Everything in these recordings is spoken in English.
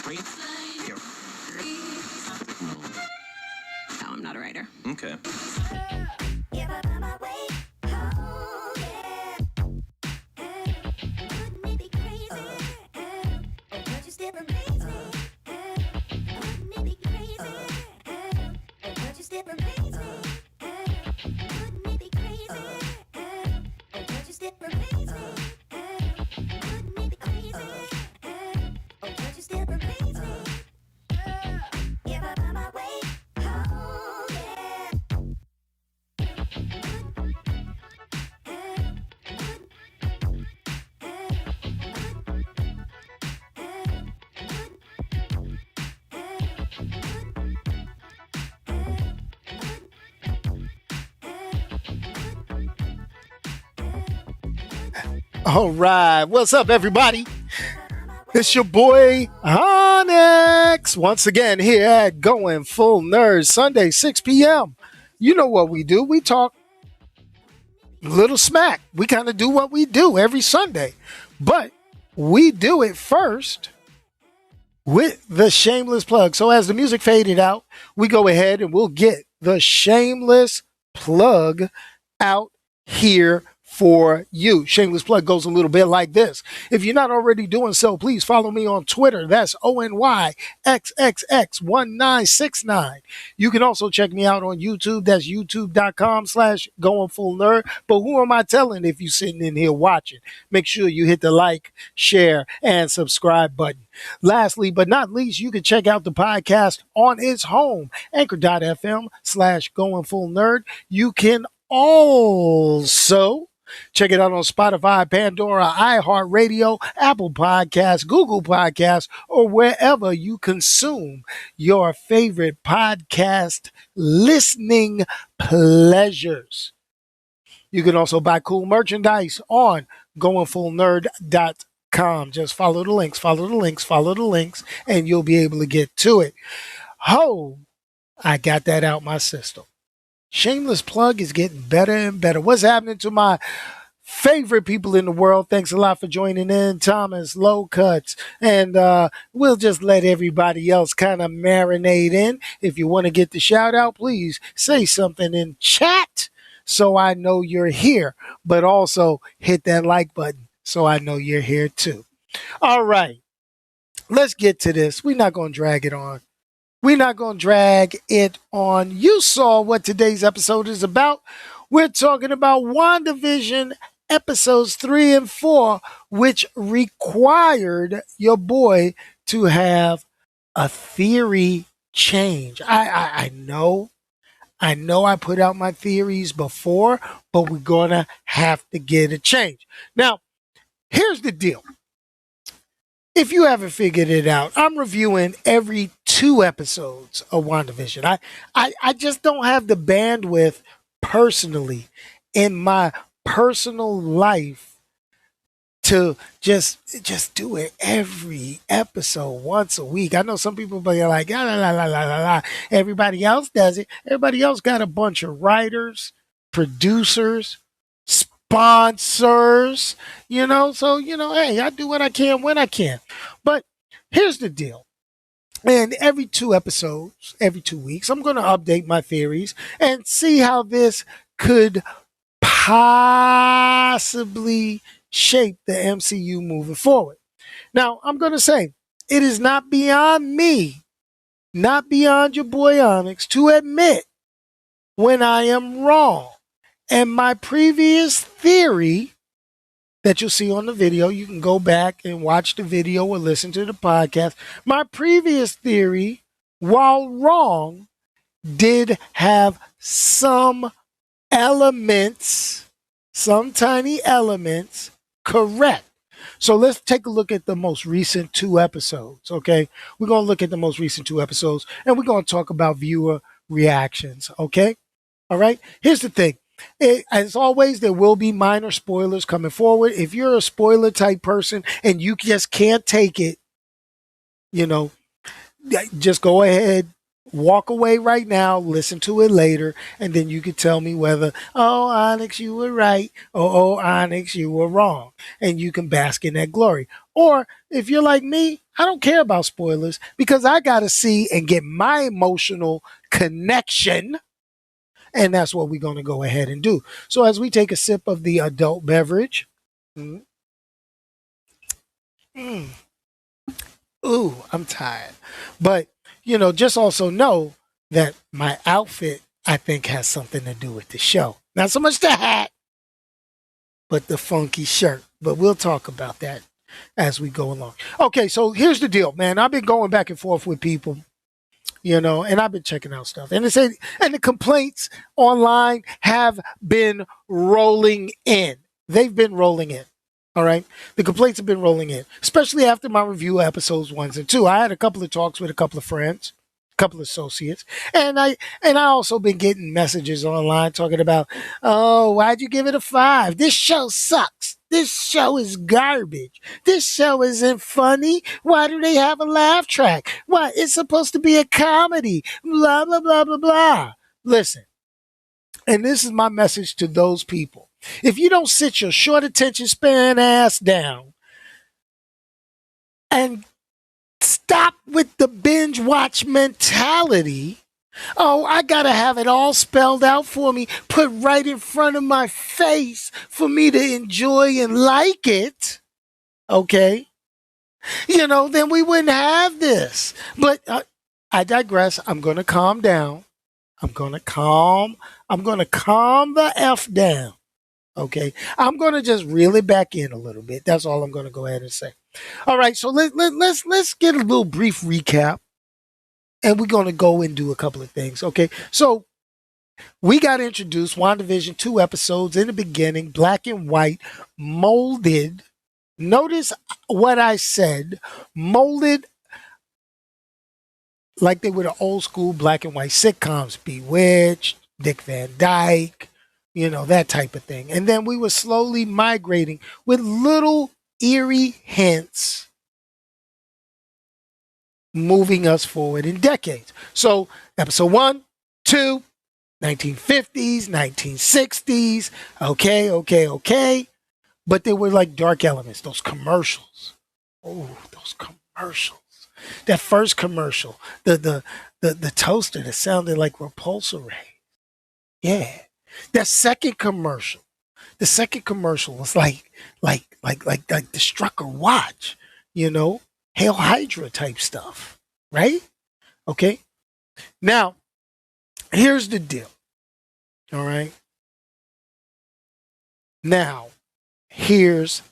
Here. No, I'm not a writer. Okay. All right. What's up, everybody? It's your boy, Onyx, once again here at Going Full Nerd, Sunday, 6 p.m. You know what we do. We talk little smack. We kind of do what we do every Sunday. But we do it first with the shameless plug. So as the music faded out, we go ahead and we'll get the shameless plug out here for you. Shameless plug goes a little bit like this. If you're not already doing so, please follow me on Twitter. That's ONYXXX1969. You can also check me out on YouTube. That's youtube.com/going full nerd. But who am I telling if you're sitting in here watching? Make sure you hit the like, share, and subscribe button. Lastly, but not least, you can check out the podcast on its home, anchor.fm/going full nerd. You can also check it out on Spotify, Pandora, iHeartRadio, Apple Podcasts, Google Podcasts, or wherever you consume your favorite podcast listening pleasures. You can also buy cool merchandise on goingfullnerd.com. Just follow the links, and you'll be able to get to it. Ho, I got that out my system. Shameless plug is getting better and better. What's happening to my favorite people in the world? Thanks a lot for joining in, Thomas, Low Cuts, and we'll just let everybody else kind of marinate in. If you want to get the shout out, please say something in chat so I know you're here, but also hit that like button so I know you're here too. All right, let's get to this. We're not going to drag it on. We're not going to drag it on. You saw what today's episode is about. We're talking about WandaVision episodes 3 and 4, which required your boy to have a theory change. I know I put out my theories before, but we're going to have to get a change. Now, here's the deal. If you haven't figured it out, I'm reviewing every 2 episodes of WandaVision. I just don't have the bandwidth personally in my personal life to just do it every episode once a week. I know some people be like, la, la, la, la, la, la. Everybody else does it. Everybody else got a bunch of writers, producers, sponsors, so, hey, I do what I can when I can. But here's the deal. And every 2 episodes, every 2 weeks, I'm going to update my theories and see how this could possibly shape the MCU moving forward. Now, I'm going to say, it is not beyond me, not beyond your boy Onyx, to admit when I am wrong. And my previous theory that you'll see on the video, you can go back and watch the video or listen to the podcast. My previous theory, while wrong, did have some elements, some tiny elements, correct. So let's take a look at the most recent 2 episodes, okay? We're going to look at the most recent 2 episodes, and we're going to talk about viewer reactions, okay? All right? Here's the thing. As always, there will be minor spoilers coming forward. If you're a spoiler type person and you just can't take it, just go ahead, Walk away right now, listen to it later, and then you could tell me whether, oh, Onyx, you were right, or oh, Onyx, you were wrong. And you can bask in that glory. Or if you're like me, I don't care about spoilers because I got to see and get my emotional connection. And that's what we're going to go ahead and do. So as we take a sip of the adult beverage, mm, mm, ooh, I'm tired. But, just also know that my outfit, I think, has something to do with the show. Not so much the hat, but the funky shirt. But we'll talk about that as we go along. Okay, so here's the deal, man. I've been going back and forth with people, and I've been checking out stuff. And the complaints online have been rolling in. They've been rolling in. All right. The complaints have been rolling in, especially after my review of episodes 1 and 2. I had a couple of talks with a couple of friends, a couple of associates, and I also been getting messages online talking about, oh, why'd you give it a 5? This show sucks. This show is garbage. This show isn't funny. Why do they have a laugh track? Why? It's supposed to be a comedy. Blah, blah, blah, blah, blah. Listen, and this is my message to those people. If you don't sit your short attention span ass down and stop with the binge watch mentality, oh, I gotta have it all spelled out for me, put right in front of my face for me to enjoy and like it, okay? Then we wouldn't have this. But I digress. I'm gonna calm down. I'm gonna calm the F down. Okay, I'm gonna just reel it back in a little bit. That's all I'm gonna go ahead and say. All right, so let's get a little brief recap, and we're gonna go and do a couple of things. Okay, so we got introduced WandaVision 2 episodes in the beginning, black and white, molded. Notice what I said, molded like they were the old school black and white sitcoms, Bewitched, Dick Van Dyke, that type of thing. And then we were slowly migrating with little eerie hints moving us forward in decades. So, episode 1, 2, 1950s, 1960s, okay. But they were like dark elements, those commercials. Oh, those commercials. That first commercial, the toaster that sounded like repulsor ray. Yeah. That second commercial. The second commercial was like the Strucker watch, Hail Hydra type stuff. Right? Okay. Now, here's the deal. All right. Now, here's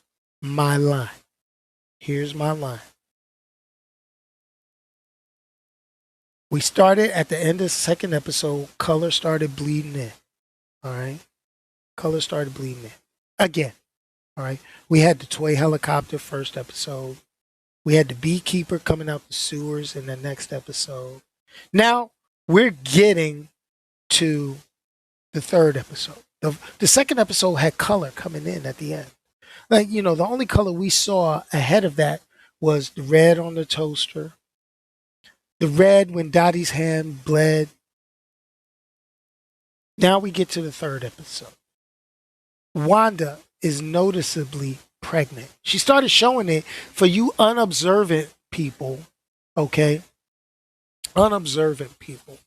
my line. Here's my line. We started at the end of the second episode, color started bleeding in. All right. Color started bleeding in. Again. All right. We had the toy helicopter first episode. We had the beekeeper coming out the sewers in the next episode. Now we're getting to the third episode. The second episode had color coming in at the end. Like, the only color we saw ahead of that was the red on the toaster. The red when Dottie's hand bled. Now we get to the third episode. Wanda is noticeably pregnant. She started showing it for you unobservant people, okay? Unobservant people.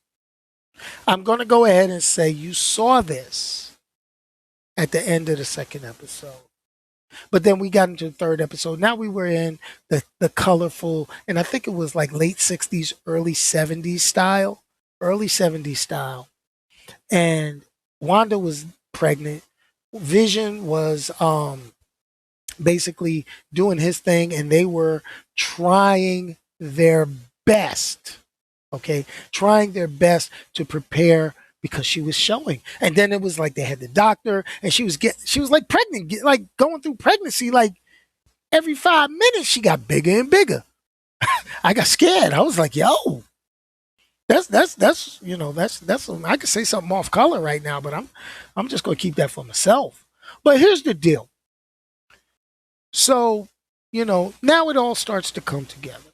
I'm going to go ahead and say you saw this at the end of the second episode. But then we got into the third episode. Now we were in the colorful, and I think it was like late 60s, early 70s style. Early 70s style. And Wanda was pregnant. Vision was basically doing his thing, and they were trying their best. Okay, trying their best to prepare because she was showing. And then it was like they had the doctor, and she was like pregnant, like going through pregnancy. Like every 5 minutes, she got bigger and bigger. I got scared. I was like, yo. That's I could say something off color right now, but I'm just gonna keep that for myself. But here's the deal. So, now it all starts to come together.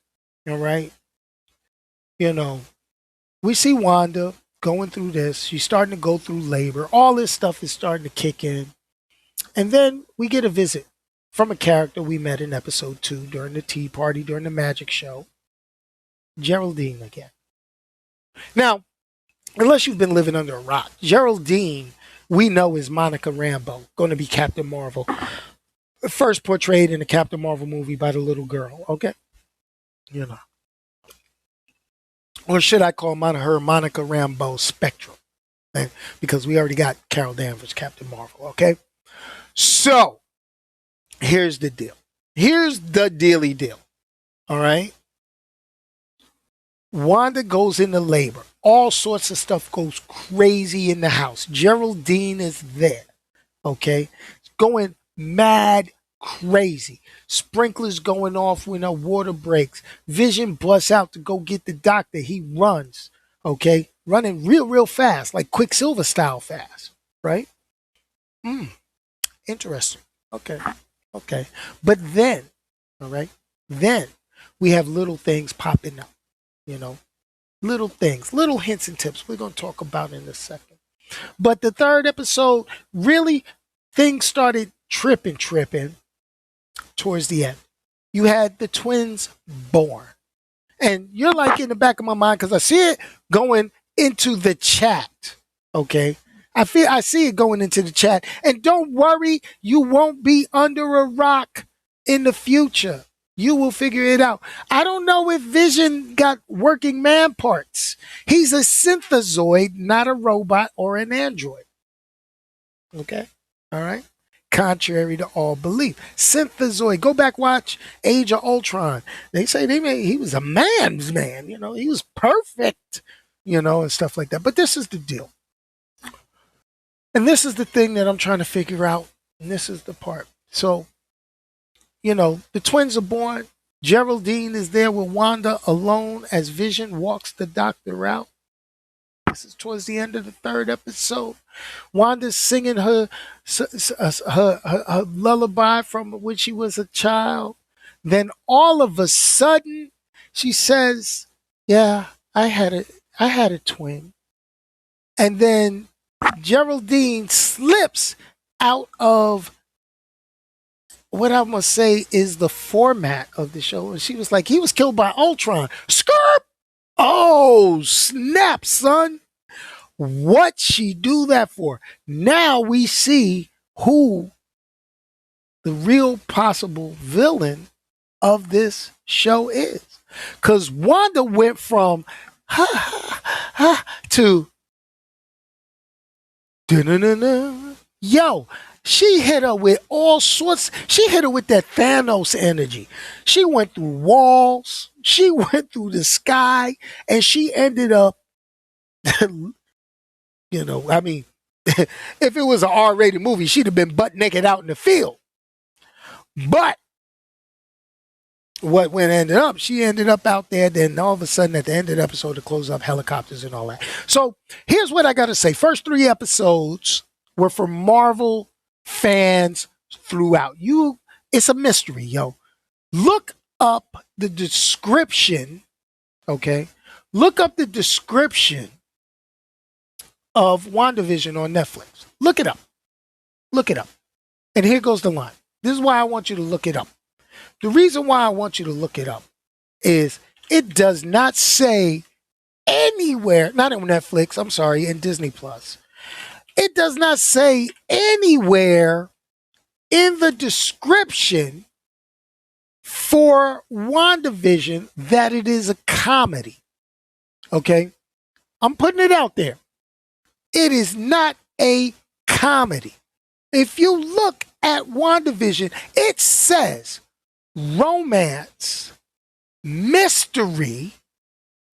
All right. we see Wanda going through this. She's starting to go through labor. All this stuff is starting to kick in. And then we get a visit from a character we met in episode 2 during the tea party, during the magic show. Geraldine again. Now, unless you've been living under a rock, Geraldine, we know, is Monica Rambeau, going to be Captain Marvel. First portrayed in a Captain Marvel movie by the little girl, okay? You know. Or should I call her Monica Rambeau Spectrum? Because we already got Carol Danvers, Captain Marvel, okay? So, here's the deal. Here's the dealy deal, all right? Wanda goes into labor. All sorts of stuff goes crazy in the house. Geraldine is there, okay? Going mad crazy. Sprinklers going off when her water breaks. Vision busts out to go get the doctor. He runs, okay? Running real fast, like Quicksilver style fast, right? Interesting. Okay. But then, all right, then we have little things popping up, you know? Little things, little hints and tips we're going to talk about in a second. But the third episode, really, things started tripping towards the end. You had the twins born. And you're like in the back of my mind, because I see it going into the chat, okay? I see it going into the chat. And don't worry, you won't be under a rock in the future. You will figure it out. I don't know if Vision got working man parts. He's a synthezoid, not a robot or an android. Okay? All right? Contrary to all belief. Synthezoid. Go back, watch Age of Ultron. They say he was a man's man. You know, he was perfect, you know, and stuff like that. But this is the deal. And this is the thing that I'm trying to figure out. And this is the part. So, you know, the twins are born. Geraldine is there with Wanda alone as Vision walks the doctor out. This is towards the end of the third episode. Wanda's singing her lullaby from when she was a child. Then all of a sudden, she says, "Yeah, I had a twin." And then Geraldine slips out of what I must say is the format of the show. And she was like, he was killed by Ultron. Skirp! Oh, snap, son. What she do that for? Now we see who the real possible villain of this show is. Because Wanda went from to yo, she hit her with all sorts. She hit her with that Thanos energy. She went through walls. She went through the sky. And she ended up, you know, I mean, if it was an R-rated movie, she'd have been butt naked out in the field. But when ended up, she ended up out there. Then all of a sudden, at the end of the episode, to close up helicopters and all that. So here's what I got to say. First 3 episodes were for Marvel fans throughout. It's a mystery, yo. Look up the description, okay? Look up the description of WandaVision on Netflix. Look it up. Look it up. And here goes the line. This is why I want you to look it up. The reason why I want you to look it up is it does not say anywhere, not on Netflix, I'm sorry, in Disney Plus. It does not say anywhere in the description for WandaVision that it is a comedy. Okay? I'm putting it out there. It is not a comedy. If you look at WandaVision, it says romance, mystery,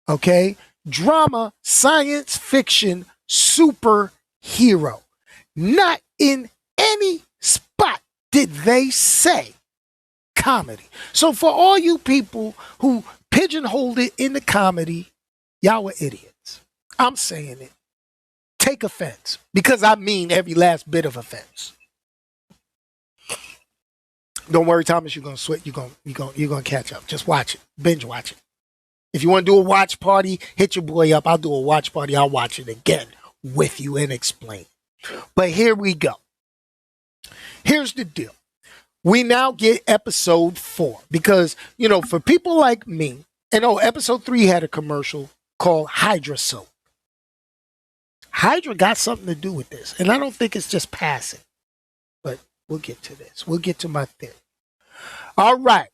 okay, drama, science fiction, superhero. Not in any spot did they say comedy. So for all you people who pigeonholed it in the comedy, y'all were idiots. I'm saying it. Take offense, because I mean every last bit of offense. Don't worry, Thomas, you're gonna sweat. You're gonna catch up. Just watch it. Binge watch it. If you want to do a watch party, hit your boy up. I'll do a watch party. I'll watch it again with you and explain. But here we go. Here's the deal. We now get episode 4 because, for people like me, and episode 3 had a commercial called Hydra Soap. Hydra got something to do with this, and I don't think it's just passing. But we'll get to this. We'll get to my theory. All right.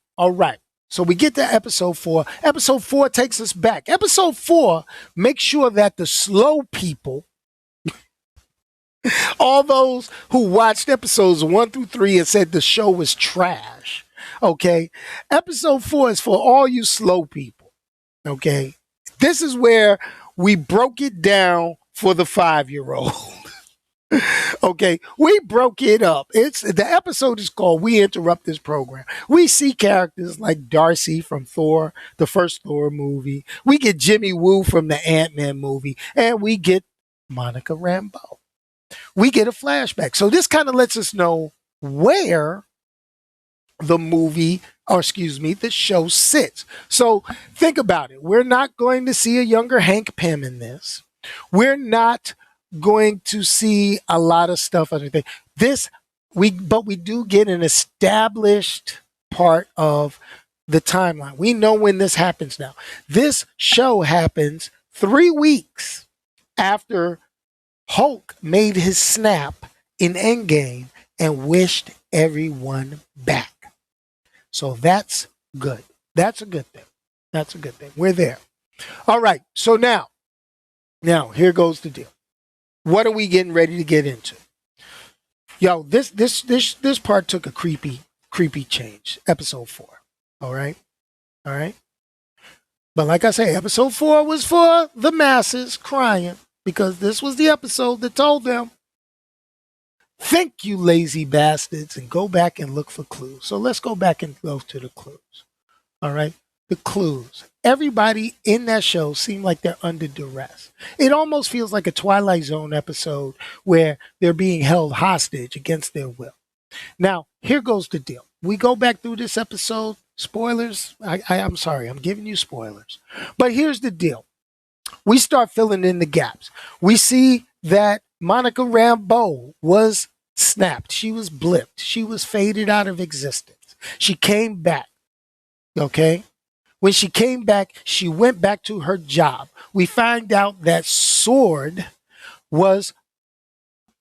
So we get to episode 4. Episode 4 takes us back. Episode 4 makes sure that the slow people, all those who watched episodes 1 through 3 and said the show was trash, okay? Episode 4 is for all you slow people, okay? This is where we broke it down for the 5-year-old. Okay, we broke it up. The episode is called We Interrupt This Program. We see characters like Darcy from Thor, the first Thor movie. We get Jimmy Woo from the Ant-Man movie. And we get Monica Rambeau. We get a flashback. So this kind of lets us know where the show sits. So think about it. We're not going to see a younger Hank Pym in this. We're not going to see a lot of stuff underneath but we do get an established part of the timeline. We know when this happens now. This show happens 3 weeks after Hulk made his snap in Endgame and wished everyone back. So that's good. That's a good thing. We're there. All right. So now here goes the deal. What are we getting ready to get into? Yo, this part took a creepy change. Episode 4. All right. But like I say, episode 4 was for the masses crying because this was the episode that told them, think, you lazy bastards, and go back and look for clues. So let's go back and go to the clues. All right. The clues. Everybody in that show seemed like they're under duress. It almost feels like a Twilight Zone episode where they're being held hostage against their will. Now, here goes the deal. We go back through this episode. Spoilers. I'm sorry. I'm giving you spoilers. But here's the deal. We start filling in the gaps. We see that Monica Rambeau was snapped. She was blipped. She was faded out of existence. She came back. Okay? When she came back, she went back to her job. We find out that Sword was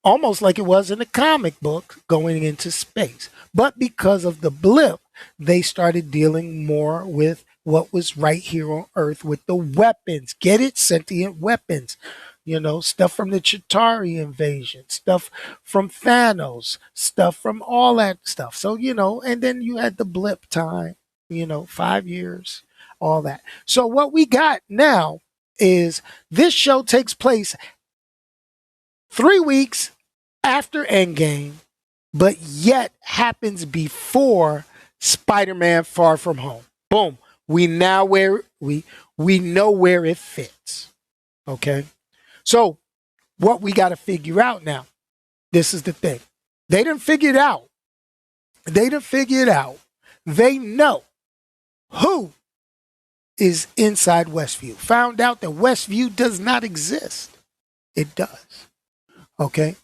almost like it was in the comic book going into space. But because of the blip, they started dealing more with what was right here on Earth with the weapons. Get it? Sentient weapons. Stuff from the Chitauri invasion, stuff from Thanos, stuff from all that stuff. So, and then you had the blip time, 5 years. All that. So what we got now is this show takes place 3 weeks after Endgame, but yet happens before Spider-Man Far From Home. Boom. We know where it fits. Okay. So what we got to figure out now, this is the thing. They didn't figure it out. They know who is inside Westview. Found out that Westview does not exist. It does. Okay?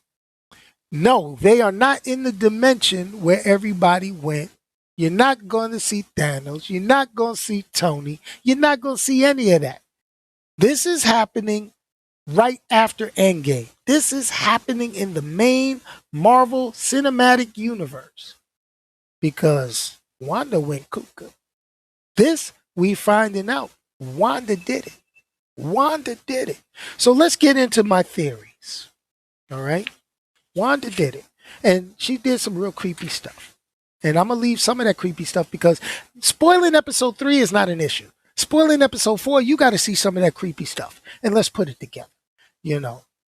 No, they are not in the dimension where everybody went. You're not going to see Thanos. You're not going to see Tony. You're not going to see any of that. This is happening right after Endgame. This is happening in the main Marvel Cinematic Universe because Wanda went cuckoo. This we finding out. Wanda did it. So let's get into my theories. All right? Wanda did it. And she did some real creepy stuff. And I'm going to leave some of that creepy stuff because spoiling episode 3 is not an issue. Spoiling episode 4, you got to see some of that creepy stuff. And let's put it together.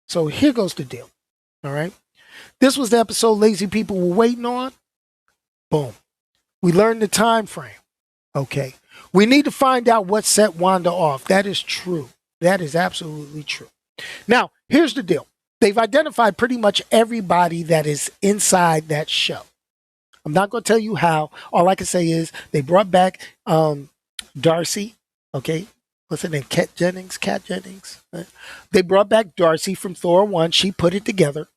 So here goes the deal. All right? This was the episode lazy people were waiting on. Boom. We learned the time frame. Okay. We need to find out what set Wanda off. That is true. That is absolutely true. Now, here's the deal. They've identified pretty much everybody that is inside that show. I'm not going to tell you how. All I can say is they brought back Darcy. Okay. What's her name? Kat Jennings? Kat Jennings? They brought back Darcy from Thor 1. She put it together.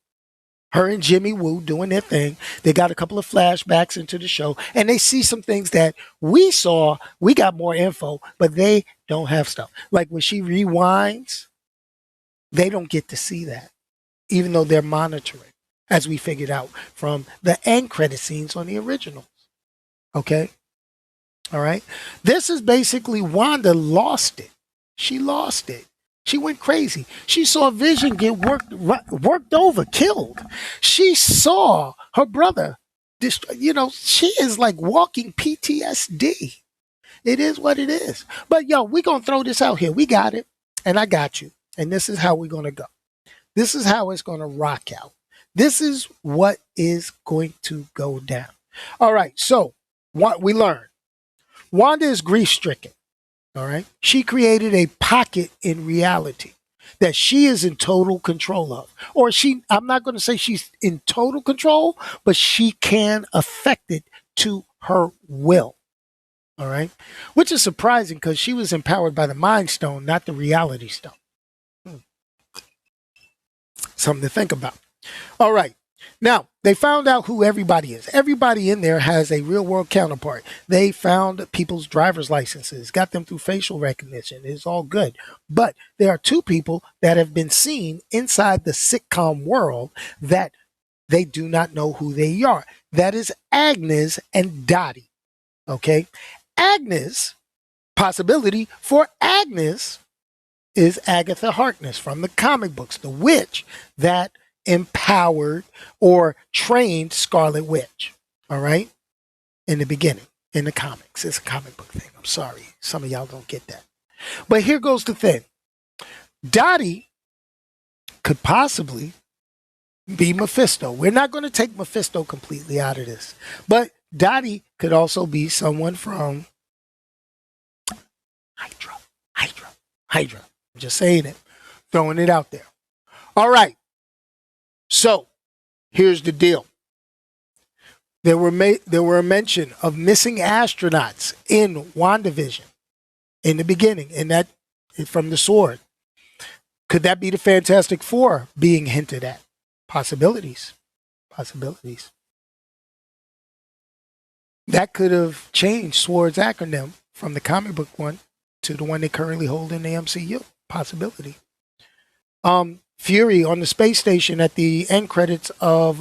Her and Jimmy Woo doing their thing. They got a couple of flashbacks into the show, and they see some things that we saw. We got more info, but they don't have stuff. Like when she rewinds, they don't get to see that, even though they're monitoring, as we figured out from the end credit scenes on the originals. Okay? All right? This is basically Wanda lost it. She lost it. She went crazy. She saw Vision get worked over, killed. She saw her brother she is like walking PTSD. It is what it is. But yo, we're going to throw this out here. We got it. And I got you. And this is how we're going to go. This is how it's going to rock out. This is what is going to go down. All right. So what we learned. Wanda is grief stricken. All right. She created a pocket in reality that she is in total control of. Or I'm not going to say she's in total control, but she can affect it to her will. All right. Which is surprising because she was empowered by the Mind Stone, not the Reality Stone. Something to think about. All right. Now, they found out who everybody is. Everybody in there has a real world counterpart. They found people's driver's licenses, got them through facial recognition. It's all good. But there are two people that have been seen inside the sitcom world that they do not know who they are. That is Agnes and Dottie. Okay? Agnes, possibility for Agnes is Agatha Harkness from the comic books, the witch that empowered or trained Scarlet Witch. All right? In the beginning, in the comics. It's a comic book thing. I'm sorry. Some of y'all don't get that. But here goes the thing. Dottie could possibly be Mephisto. We're not going to take Mephisto completely out of this. But Dottie could also be someone from Hydra. I'm just saying it. Throwing it out there. All right. So, here's the deal. There were a mention of missing astronauts in WandaVision in the beginning, from the sword. Could that be the Fantastic Four being hinted at? Possibilities. That could have changed Sword's acronym from the comic book one to the one they currently hold in the MCU. Possibility. Fury on the space station at the end credits of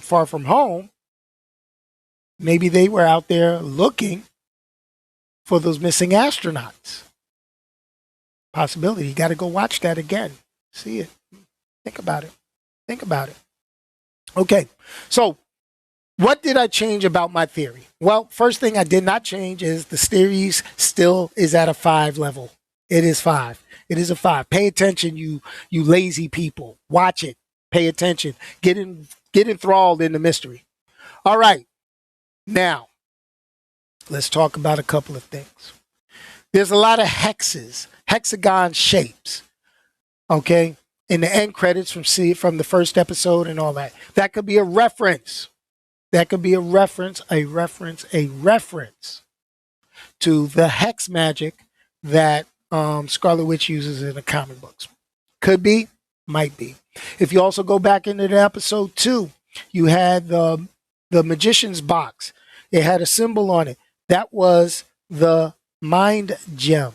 Far From Home. Maybe they were out there looking for those missing astronauts. Possibility. You got to go watch that again. See it. Think about it. Okay. So, what did I change about my theory? Well, first thing I did not change is the series still is at a 5 level. It is 5. It is a 5. Pay attention, you lazy people. Watch it. Pay attention. Get enthralled in the mystery. All right. Now, let's talk about a couple of things. There's a lot of hexes, hexagon shapes. Okay? In the end credits from the first episode and all that. That could be a reference. That could be a reference to the hex magic that Scarlet Witch uses in the comic books. Could be, might be. If you also go back into the episode 2, you had the magician's box. It had a symbol on it. That was the mind gem.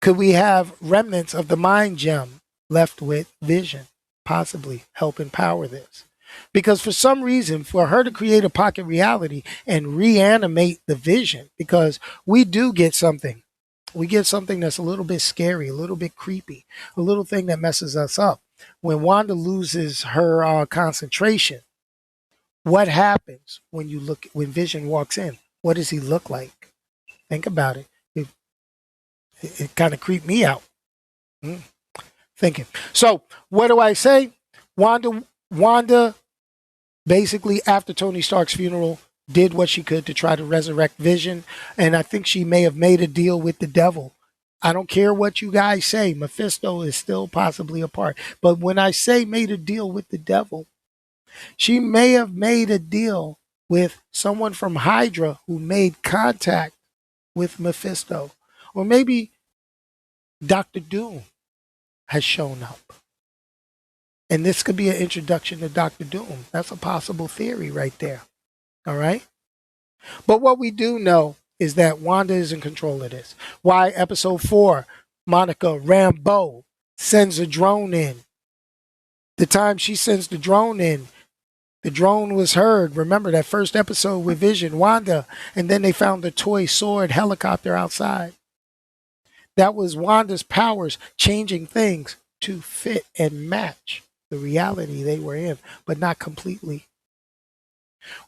Could we have remnants of the mind gem left with Vision? Possibly help empower this. Because for some reason, for her to create a pocket reality and reanimate the Vision, because we do get something. We get something that's a little bit scary, a little bit creepy, a little thing that messes us up. When Wanda loses her concentration, what happens when Vision walks in? What does he look like? Think about it. It kind of creeped me out. Thinking. So what do I say? Wanda basically, after Tony Stark's funeral, did what she could to try to resurrect Vision. And I think she may have made a deal with the devil. I don't care what you guys say. Mephisto is still possibly a part. But when I say made a deal with the devil, she may have made a deal with someone from Hydra who made contact with Mephisto. Or maybe Dr. Doom has shown up. And this could be an introduction to Dr. Doom. That's a possible theory right there. All right. But what we do know is that Wanda is in control of this. Why episode 4, Monica Rambeau sends a drone in. The time she sends the drone in, the drone was heard. Remember that first episode with Vision, Wanda, and then they found the toy sword helicopter outside. That was Wanda's powers changing things to fit and match the reality they were in, but not completely.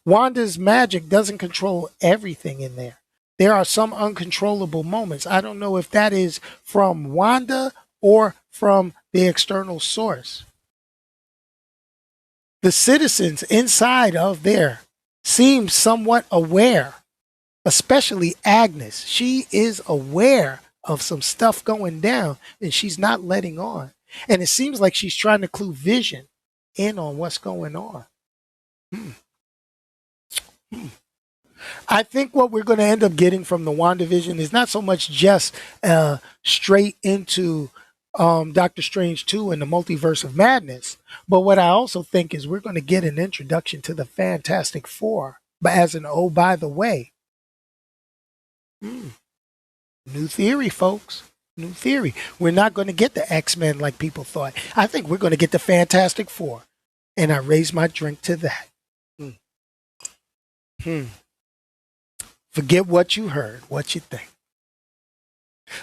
Wanda's magic doesn't control everything in there. There are some uncontrollable moments. I don't know if that is from Wanda or from the external source. The citizens inside of there seem somewhat aware, especially Agnes. She is aware of some stuff going down and she's not letting on. And it seems like she's trying to clue Vision in on what's going on. I think what we're going to end up getting from the WandaVision is not so much just straight into Doctor Strange 2 and the Multiverse of Madness, but what I also think is we're going to get an introduction to the Fantastic Four, but as an oh, by the way. New theory, folks. New theory. We're not going to get the X-Men like people thought. I think we're going to get the Fantastic Four. And I raise my drink to that. Forget what you heard. What you think.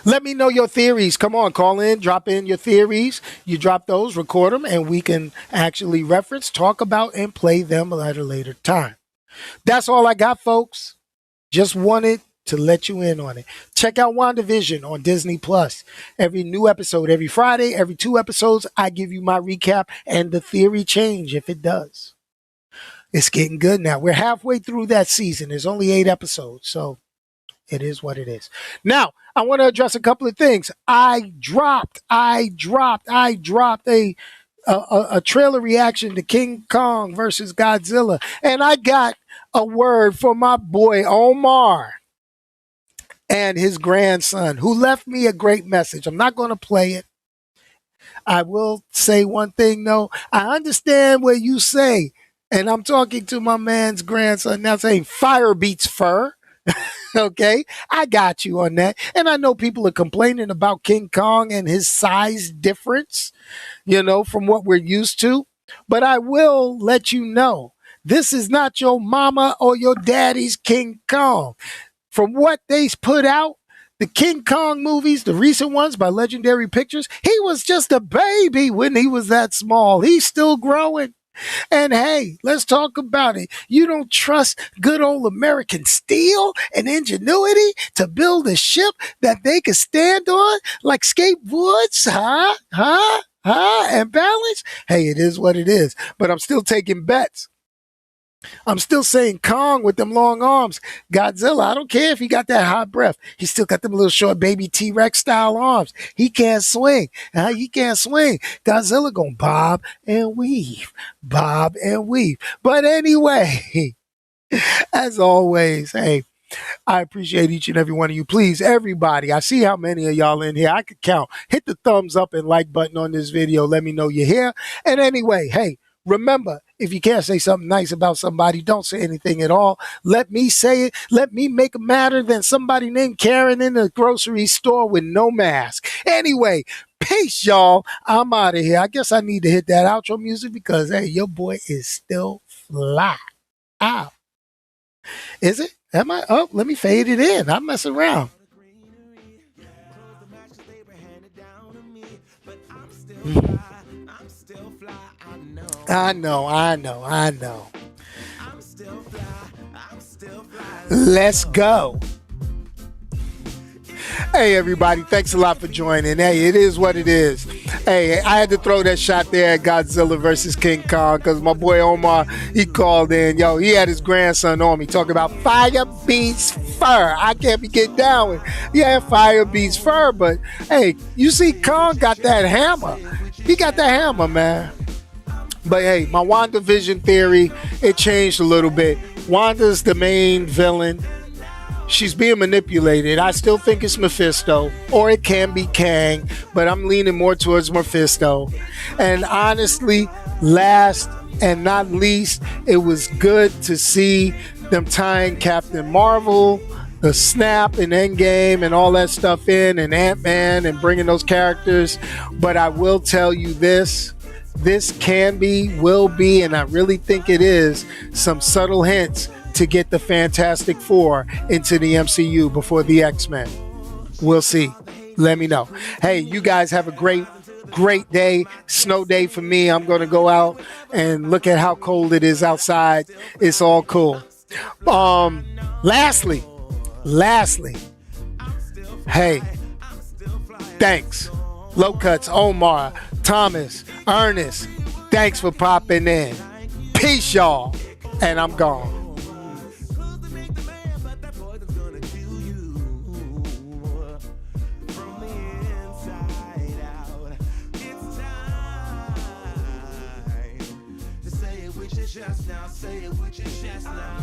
Let me know your theories. Come on, call in, drop in your theories. You drop those, record them, and we can actually reference, talk about, and play them at a later time. That's all I got, folks. Just wanted to let you in on it. Check out WandaVision on Disney Plus. Every new episode, every Friday, every 2 episodes, I give you my recap and the theory change if it does. It's getting good now. We're halfway through that season. There's only 8 episodes, so it is what it is. Now, I want to address a couple of things. I dropped a trailer reaction to King Kong versus Godzilla, and I got a word from my boy Omar and his grandson, who left me a great message. I'm not going to play it. I will say one thing, though. I understand what you say, and I'm talking to my man's grandson now saying fire beats fur. Okay, I got you on that. And I know people are complaining about King Kong and his size difference, from what we're used to. But I will let you know, this is not your mama or your daddy's King Kong. From what they put out, the King Kong movies, the recent ones by Legendary Pictures, he was just a baby when he was that small. He's still growing. And hey, let's talk about it. You don't trust good old American steel and ingenuity to build a ship that they could stand on like skateboards, and balance? Hey, it is what it is. But I'm still taking bets. I'm still saying Kong with them long arms. Godzilla, I don't care if he got that hot breath. He still got them little short baby T-Rex style arms. He can't swing. He can't swing. Godzilla gonna bob and weave. Bob and weave. But anyway, as always, hey, I appreciate each and every one of you. Please, everybody, I see how many of y'all in here. I could count. Hit the thumbs up and like button on this video. Let me know you're here. And anyway, hey, remember, if you can't say something nice about somebody, don't say anything at all. Let me say it. Let me make it matter than somebody named Karen in the grocery store with no mask. Anyway, peace, y'all. I'm out of here. I guess I need to hit that outro music because, hey, your boy is still fly out. Is it? Am I? Oh, let me fade it in. I'm messing around. I know. Let's go. Hey, everybody. Thanks a lot for joining. Hey, it is what it is. Hey, I had to throw that shot there at Godzilla versus King Kong because my boy Omar, he called in. Yo, he had his grandson on me talking about fire beats fur. I can't be getting down with. Yeah, fire beats fur. But, hey, you see Kong got that hammer. He got that hammer, man. But hey, my WandaVision theory, it changed a little bit. Wanda's the main villain. she's being manipulated. I still think it's Mephisto, or it can be Kang, but I'm leaning more towards Mephisto. And honestly, last and not least, it was good to see them tying Captain Marvel, the Snap and Endgame and all that stuff in, and Ant-Man, and bringing those characters. But I will tell you this can be, will be, and I really think it is, some subtle hints to get the Fantastic Four into the MCU before the X-Men. We'll see. Let me know. Hey, you guys have a great day. Snow day for me. I'm going to go out and look at how cold it is outside. It's all cool. Lastly, hey, thanks. Low Cuts, Omar, Thomas, Ernest, thanks for popping in. Peace, y'all. And I'm gone. Just now, say it with your chest now.